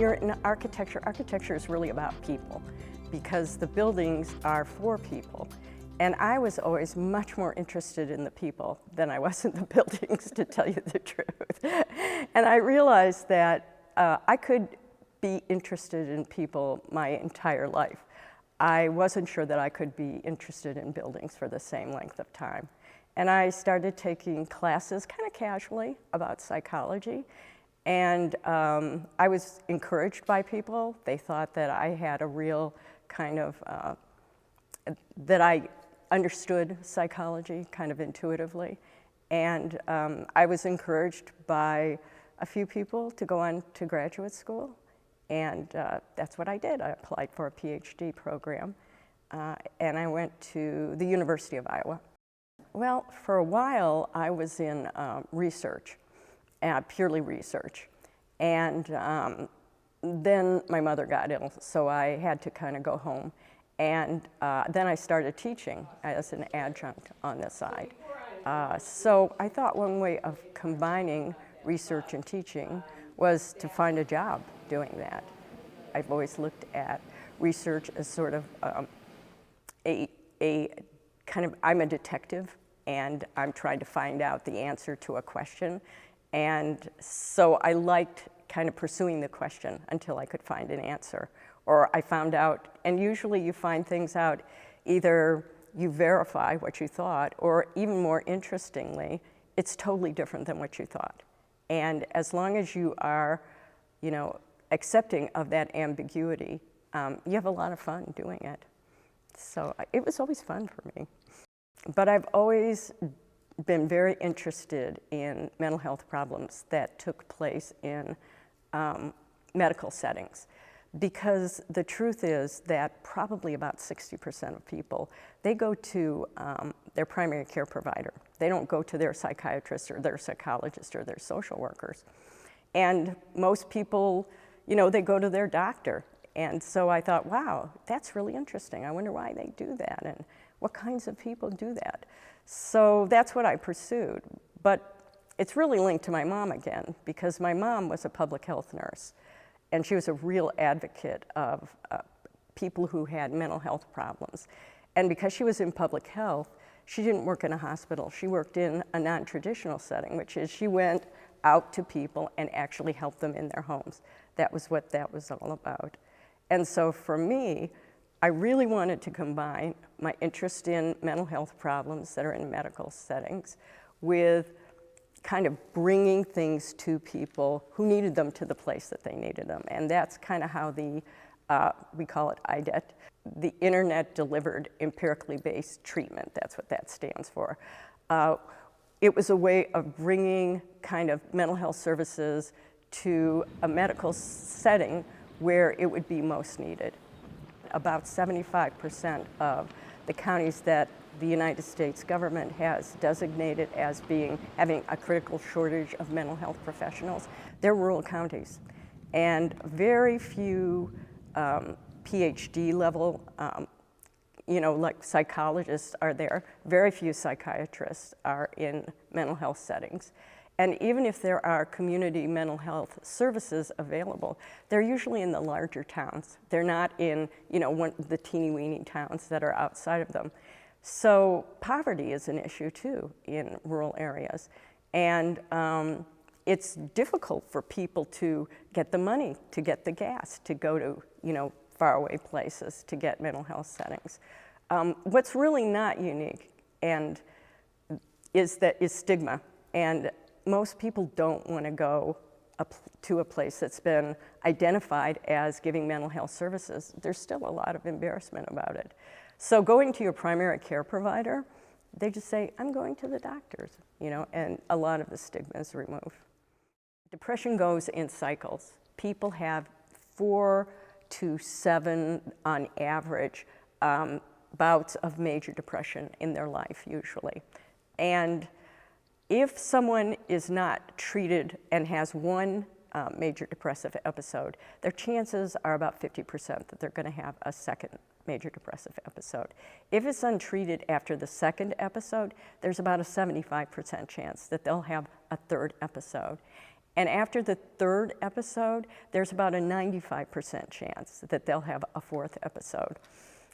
you're in architecture, architecture is really about people because the buildings are for people. And I was always much more interested in the people than I was in the buildings, to tell you the truth. And I realized that I could be interested in people my entire life. I wasn't sure that I could be interested in buildings for the same length of time. And I started taking classes kind of casually about psychology. And I was encouraged by people. They thought that I had a real kind of, that I understood psychology kind of intuitively. And I was encouraged by a few people to go on to graduate school. And that's what I did. I applied for a PhD program. And I went to the University of Iowa. Well, for a while, I was in research. Purely research. And then my mother got ill, so I had to kind of go home. And then I started teaching as an adjunct on the side. So I thought one way of combining research and teaching was to find a job doing that. I've always looked at research as sort of a kind of, I'm a detective, and I'm trying to find out the answer to a question. And so I liked kind of pursuing the question until I could find an answer. Or I found out, and usually you find things out, either you verify what you thought, or even more interestingly, it's totally different than what you thought. And as long as you are, you know, accepting of that ambiguity, you have a lot of fun doing it. So it was always fun for me. But I've always been very interested in mental health problems that took place in medical settings, because the truth is that probably about 60% of people, they go to their primary care provider. They don't go to their psychiatrist or their psychologist or their social workers. And most people, you know, they go to their doctor. And so I thought, wow, that's really interesting. I wonder why they do that and what kinds of people do that. So that's what I pursued. But it's really linked to my mom again, because my mom was a public health nurse, and she was a real advocate of people who had mental health problems. And because she was in public health, she didn't work in a hospital. She worked in a non-traditional setting, which is she went out to people and actually helped them in their homes. That was what that was all about. And so for me, I really wanted to combine my interest in mental health problems that are in medical settings with kind of bringing things to people who needed them to the place that they needed them. And that's kind of how the, we call it IDET, the Internet Delivered Empirically Based Treatment, that's what that stands for. It was a way of bringing kind of mental health services to a medical setting where it would be most needed. About 75% of the counties that the United States government has designated as having a critical shortage of mental health professionals, they're rural counties. And very few PhD level, you know, like psychologists are there. Very few psychiatrists are in mental health settings. And even if there are community mental health services available, they're usually in the larger towns. They're not in, you know, the teeny-weeny towns that are outside of them. So poverty is an issue too in rural areas. And it's difficult for people to get the money, to get the gas, to go to, you know, faraway places to get mental health settings. What's really not unique and is stigma. And most people don't want to go to a place that's been identified as giving mental health services. There's still a lot of embarrassment about it. So going to your primary care provider, they just say, I'm going to the doctors, you know, and a lot of the stigma is removed. Depression goes in cycles. People have 4 to 7 on average bouts of major depression in their life usually. And if someone is not treated and has one major depressive episode, their chances are about 50% that they're going to have a second major depressive episode. If it's untreated after the second episode, there's about a 75% chance that they'll have a third episode. And after the third episode, there's about a 95% chance that they'll have a fourth episode.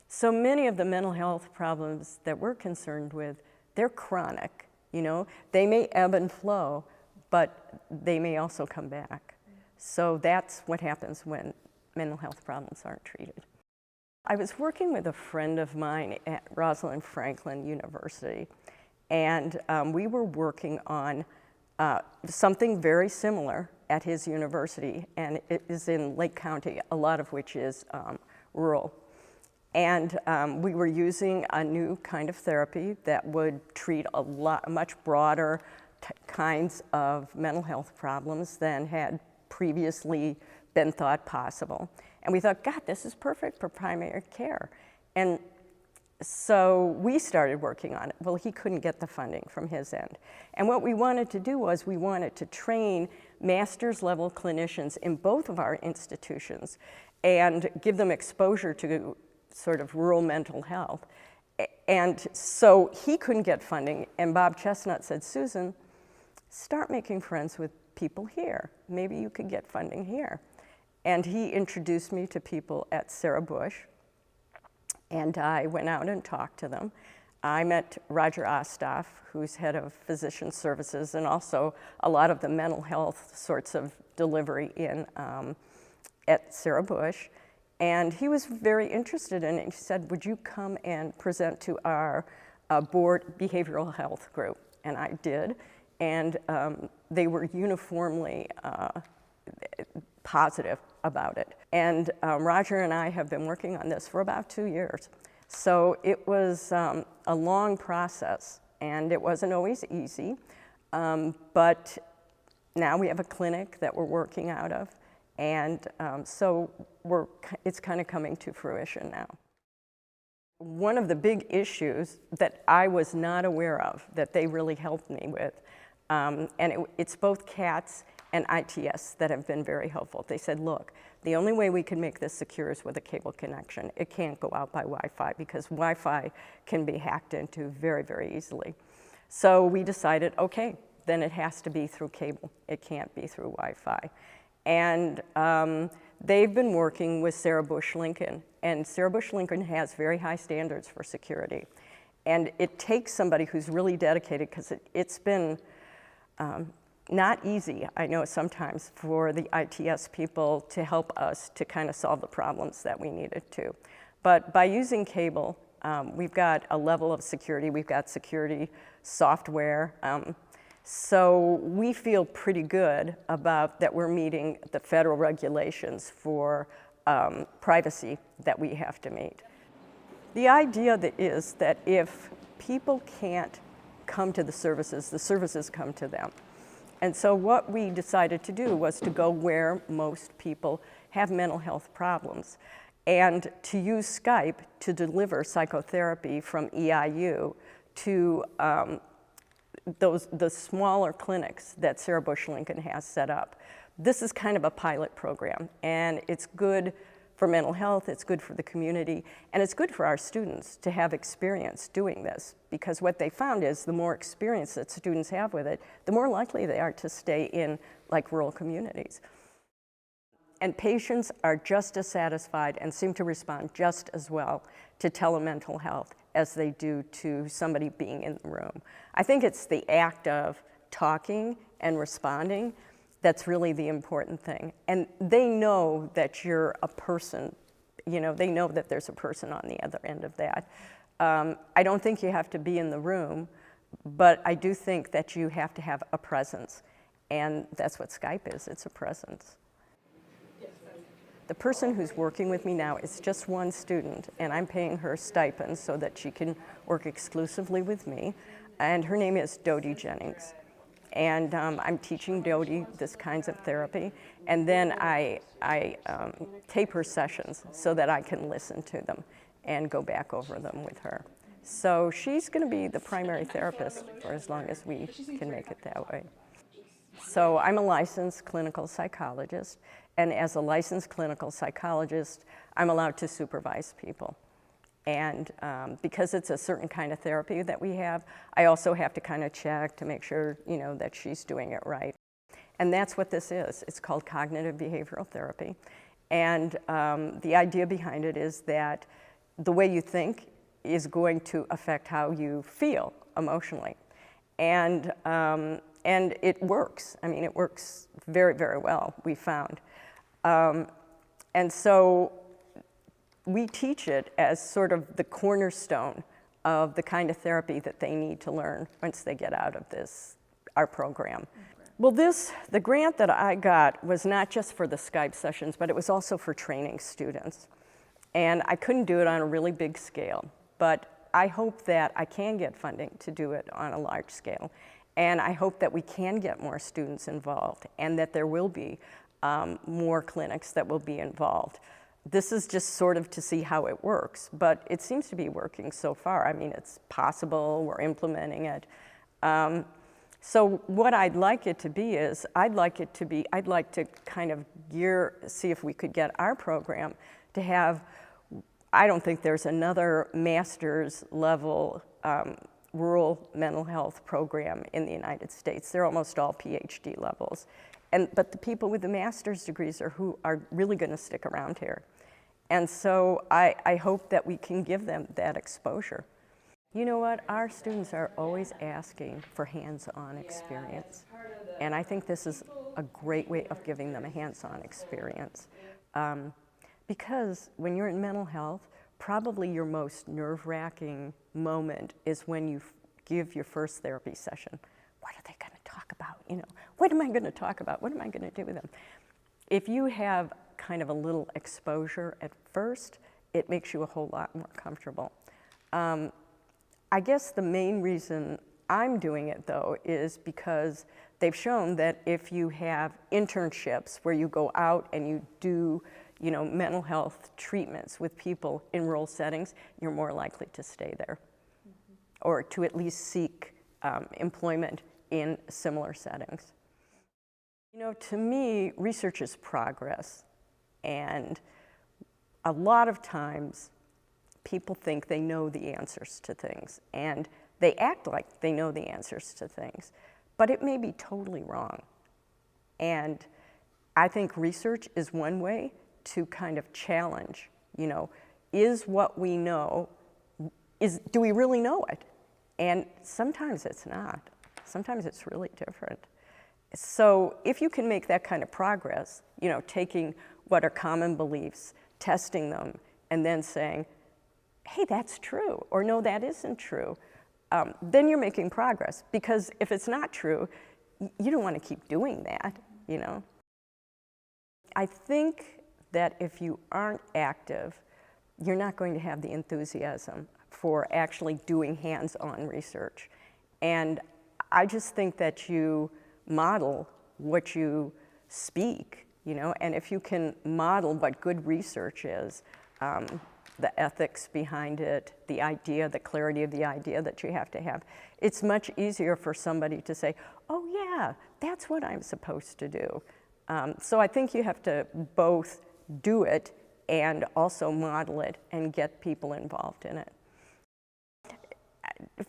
So many of the mental health problems that we're concerned with, they're chronic, you know? They may ebb and flow, but they may also come back. So that's what happens when mental health problems aren't treated. I was working with a friend of mine at Rosalind Franklin University, and we were working on something very similar at his university, and it is in Lake County, a lot of which is rural. And we were using a new kind of therapy that would treat much broader kinds of mental health problems than had previously been thought possible. And we thought, God, this is perfect for primary care. And so we started working on it. Well, he couldn't get the funding from his end. And what we wanted to do was we wanted to train master's level clinicians in both of our institutions and give them exposure to sort of rural mental health. And so he couldn't get funding, and Bob Chestnut said, Susan, start making friends with people here. Maybe you could get funding here. And he introduced me to people at Sarah Bush, and I went out and talked to them. I met Roger Ostoff, who's head of physician services, and also a lot of the mental health sorts of delivery at Sarah Bush. And he was very interested in it. He said, would you come and present to our board behavioral health group? And I did. And they were uniformly positive about it. And Roger and I have been working on this for about 2 years. So it was a long process, and it wasn't always easy. But now we have a clinic that we're working out of. And so it's kind of coming to fruition now. One of the big issues that I was not aware of that they really helped me with, and it's both CATS and ITS that have been very helpful. They said, look, the only way we can make this secure is with a cable connection. It can't go out by Wi-Fi because Wi-Fi can be hacked into very, very easily. So we decided, okay, then it has to be through cable. It can't be through Wi-Fi. And they've been working with Sarah Bush Lincoln, and Sarah Bush Lincoln has very high standards for security. And it takes somebody who's really dedicated, because it's been not easy, I know sometimes, for the ITS people to help us to kind of solve the problems that we needed to. But by using cable, we've got a level of security, we've got security software, so we feel pretty good about that we're meeting the federal regulations for privacy that we have to meet. The idea is that if people can't come to the services come to them. And so what we decided to do was to go where most people have mental health problems, and to use Skype to deliver psychotherapy from EIU to the smaller clinics that Sarah Bush Lincoln has set up. This is kind of a pilot program, and it's good for mental health, it's good for the community, and it's good for our students to have experience doing this, because what they found is the more experience that students have with it, the more likely they are to stay in like rural communities. And patients are just as satisfied and seem to respond just as well to telemental health as they do to somebody being in the room. I think it's the act of talking and responding that's really the important thing. And they know that you're a person, you know, they know that there's a person on the other end of that. I don't think you have to be in the room, but I do think that you have to have a presence. And that's what Skype is, it's a presence. The person who's working with me now is just one student, and I'm paying her stipend so that she can work exclusively with me. And her name is Dodie Jennings. And I'm teaching Dodie this kinds of therapy, and then I tape her sessions so that I can listen to them and go back over them with her. So she's going to be the primary therapist for as long as we can make it that way. So I'm a licensed clinical psychologist, and as a licensed clinical psychologist, I'm allowed to supervise people. And because it's a certain kind of therapy that we have, I also have to kind of check to make sure, you know, that she's doing it right. And that's what this is. It's called cognitive behavioral therapy. And the idea behind it is that the way you think is going to affect how you feel emotionally. And it works. I mean, it works very, very well, we found. And so we teach it as sort of the cornerstone of the kind of therapy that they need to learn once they get out of our program. Well, the grant that I got was not just for the Skype sessions, but it was also for training students. And I couldn't do it on a really big scale, but I hope that I can get funding to do it on a large scale. And I hope that we can get more students involved and that there will be more clinics that will be involved. This is just sort of to see how it works, but it seems to be working so far. I mean, it's possible, we're implementing it. So what I'd like it to be is, I'd like to kind of see if we could get our program to have, I don't think there's another master's level rural mental health program in the United States. They're almost all PhD levels. But the people with the master's degrees are who are really going to stick around here. And so I hope that we can give them that exposure. You know what? Our students are always asking for hands-on experience. And I think this is a great way of giving them a hands-on experience. Because when you're in mental health, probably your most nerve-wracking moment is when you give your first therapy session. What are they going to talk about? You know, what am I going to talk about? What am I going to do with them? If you have kind of a little exposure at first, it makes you a whole lot more comfortable. I guess the main reason I'm doing it, though, is because they've shown that if you have internships where you go out and you do, you know, mental health treatments with people in rural settings, you're more likely to stay there, or to at least seek employment in similar settings. You know, to me, research is progress, and a lot of times people think they know the answers to things, and they act like they know the answers to things, but it may be totally wrong. And I think research is one way to kind of challenge, you know, is what we know, do we really know it? And sometimes it's not. Sometimes it's really different. So if you can make that kind of progress, you know, taking what are common beliefs, testing them, and then saying, hey, that's true, or no, that isn't true, then you're making progress. Because if it's not true, you don't want to keep doing that, you know. I think that if you aren't active, you're not going to have the enthusiasm for actually doing hands-on research. And I just think that you model what you speak, you know, and if you can model what good research is, the ethics behind it, the idea, the clarity of the idea that you have to have, it's much easier for somebody to say, oh yeah, that's what I'm supposed to do. So I think you have to both do it and also model it and get people involved in it.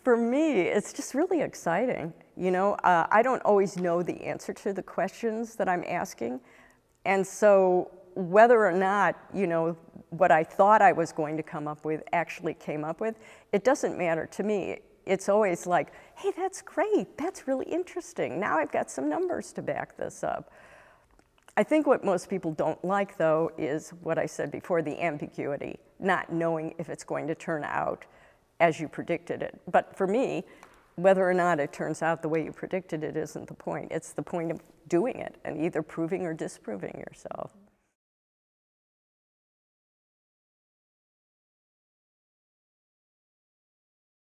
For me, it's just really exciting. You know, I don't always know the answer to the questions that I'm asking. And so whether or not, you know, what I thought I was going to come up with actually came up with, it doesn't matter to me. It's always like, hey, that's great. That's really interesting. Now I've got some numbers to back this up. I think what most people don't like, though, is what I said before, the ambiguity, not knowing if it's going to turn out as you predicted it. But for me, whether or not it turns out the way you predicted it isn't the point. It's the point of doing it and either proving or disproving yourself.